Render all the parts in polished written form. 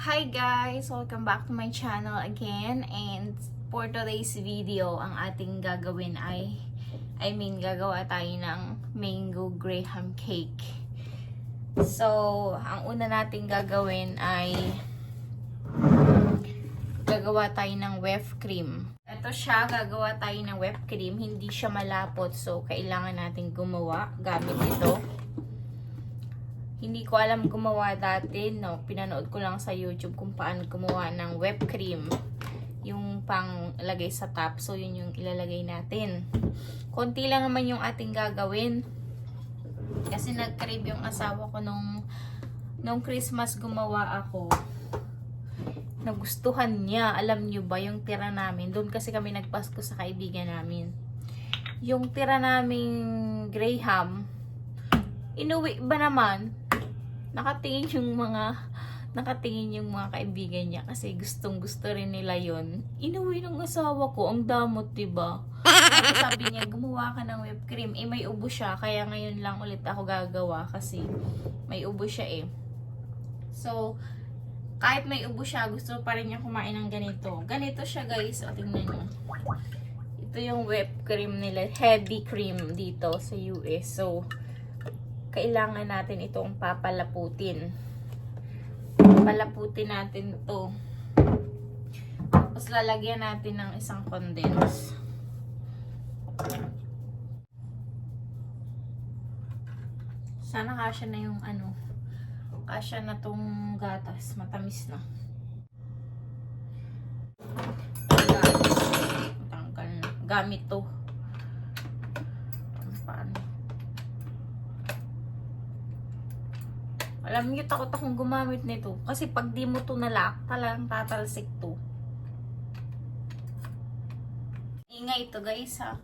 Hi guys! Welcome back to my channel again, and for today's video, ang ating gagawin ay gagawa tayo ng mango graham cake. So, ang una nating gagawin ay gagawa tayo ng whipped cream. Ito siya, gagawa tayo ng whipped cream. Hindi siya malapot, so kailangan natin gumawa gamit ito. Hindi ko alam gumawa dati, no? Pinanood ko lang sa YouTube kung paano gumawa ng whipped cream. Yung pang lagay sa top. So, yun yung ilalagay natin. Konti lang naman yung ating gagawin. Kasi nag-crave yung asawa ko nung Christmas gumawa ako. Nagustuhan niya. Alam niyo ba yung tira namin? Doon kasi kami nagpasko sa kaibigan namin. Yung tira naming graham, inuwi ba naman? Nakatingin yung mga kaibigan niya kasi gustong-gusto rin nila yon. Inuwi ng asawa ko, ang damot, diba? Tapos sabi niya, gumawa ka ng whipped cream. May ubo siya, kaya ngayon lang ulit ako gagawa kasi may ubo siya eh. So, kahit may ubo siya, gusto pa rin niya kumain ng ganito. Ganito siya guys, o tingnan niyo. Ito yung whipped cream nila, heavy cream dito sa US. So, kailangan natin itong papalaputin. Palaputin natin to. Tapos lalagyan natin ng isang condense. Sana kasya na yung kasya na tong gatas. Matamis na. Tanggal na. Gamit to. Paano? Alam niyo, takot akong gumamit nito. Kasi pag di mo to nalak, talagang tatalsik to. Ingay ito guys ha.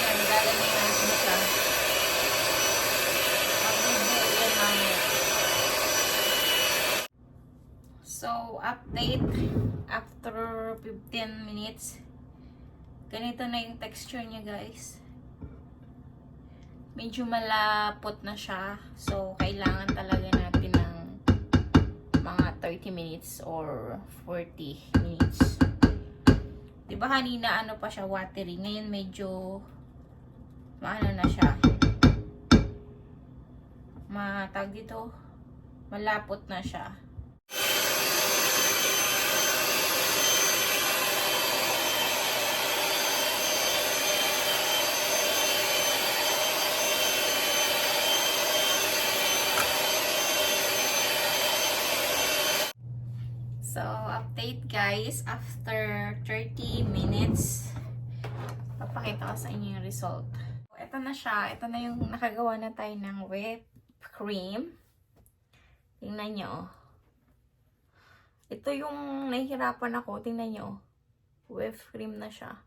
Yan, gaganyan natin siya. Magbubuo yan namin. So, update after 15 minutes. Ganito na yung texture niya, guys. Medyo malapot na siya. So, kailangan talaga natin ng mga 30 minutes or 40 minutes. Diba kanina ano pa siya, watery. Ngayon medyo maano na siya. Matag dito. Malapot na siya. So, update guys, after 30 minutes, papakita ko sa inyo yung result. Ito na siya, ito na yung nakagawa na tayo ng whipped cream. Tingnan nyo, oh. Ito yung nahihirapan ako, tingnan nyo, oh. Whipped cream na siya.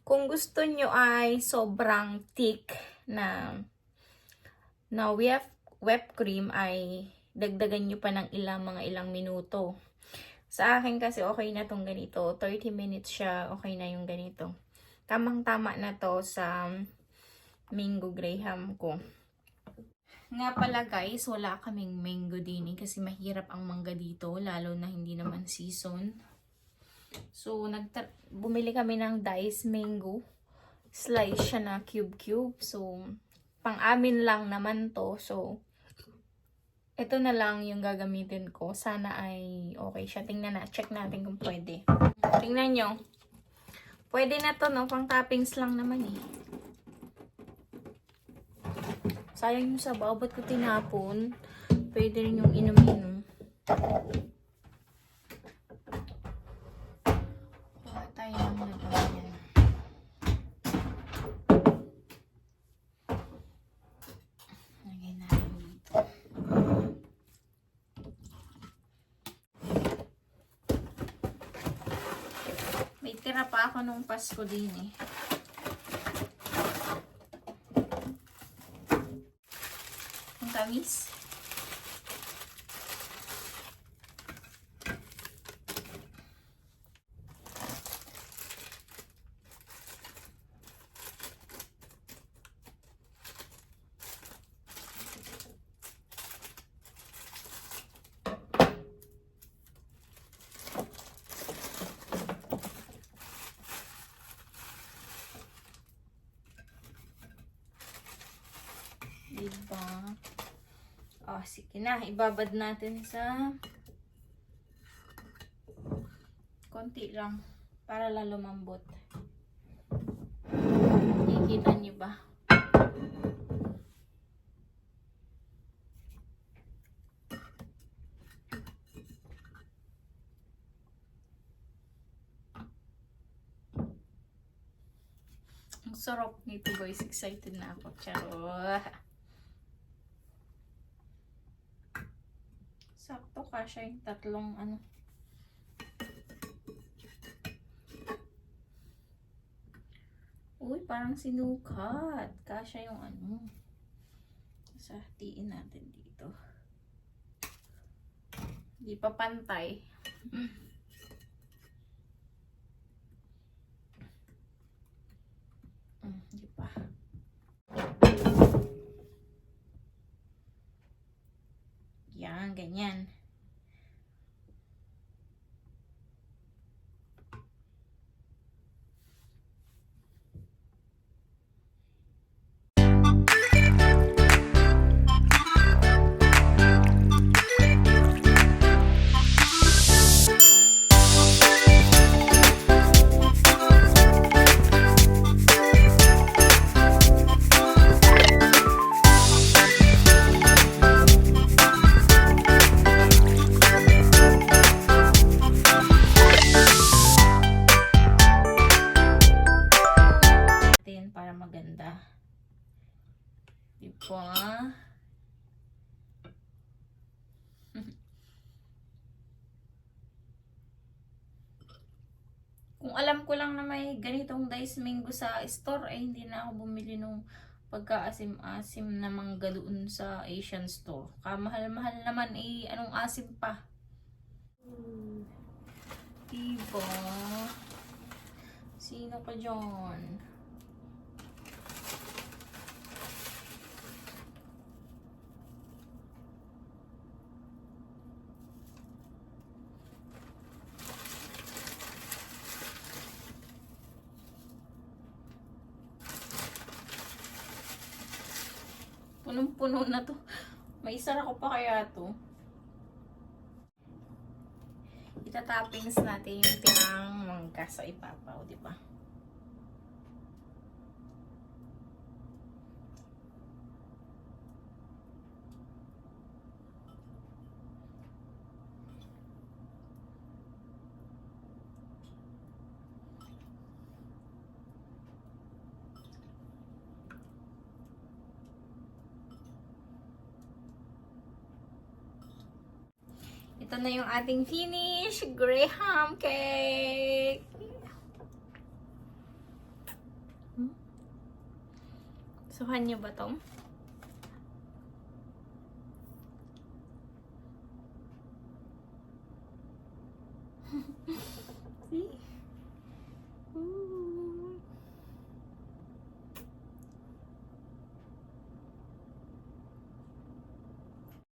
Kung gusto nyo ay sobrang thick na whipped cream, ay dagdagan nyo pa ng mga ilang minuto. Sa akin kasi okay na tong ganito. 30 minutes siya, okay na yung ganito. Tamang-tama na to sa mango graham ko. Nga pala guys, wala kaming mango din kasi mahirap ang mangga dito, lalo na hindi naman season. So, bumili kami ng diced mango. Slice siya na cube-cube. So, pang-amin lang naman to. So, ito na lang yung gagamitin ko. Sana ay okay siya. Tingnan na. Check natin kung pwede. Tingnan nyo. Pwede na to, no? Pang toppings lang naman eh. Sayang yung sabaw. Ba't ko tinapon? Pwede rin yung inumin. Bakit tayo naman ito yan? Lagay natin dito. May tira pa ako nung Pasko din eh. Ang tamis. Oh, sige na. Ibabad natin sa konti lang para lalo lumambot. Nakikita niyo ba? Ang sarap nito guys. Excited na ako. Charot. Sakto kasya yung tatlong ano. Uy, parang sinukat. Kasya yung ano. Sahatiin natin dito. Hindi pa pantay. Hindi pa. Yan, ganyan. Para maganda. Diba? Kung alam ko lang na may ganitong diced mango sa store, ay hindi na ako bumili nung pagka-asim-asim na mangga doon sa Asian store. Kamahal-mahal naman eh, anong asim pa? Diba? Sino ka dyan? Punong-puno na to. May isara ko pa kaya to. Itatoppings natin yung tinang mangga sa ibabaw, di ba? Ito na yung ating finish Graham cake. Suhan niyo ba to?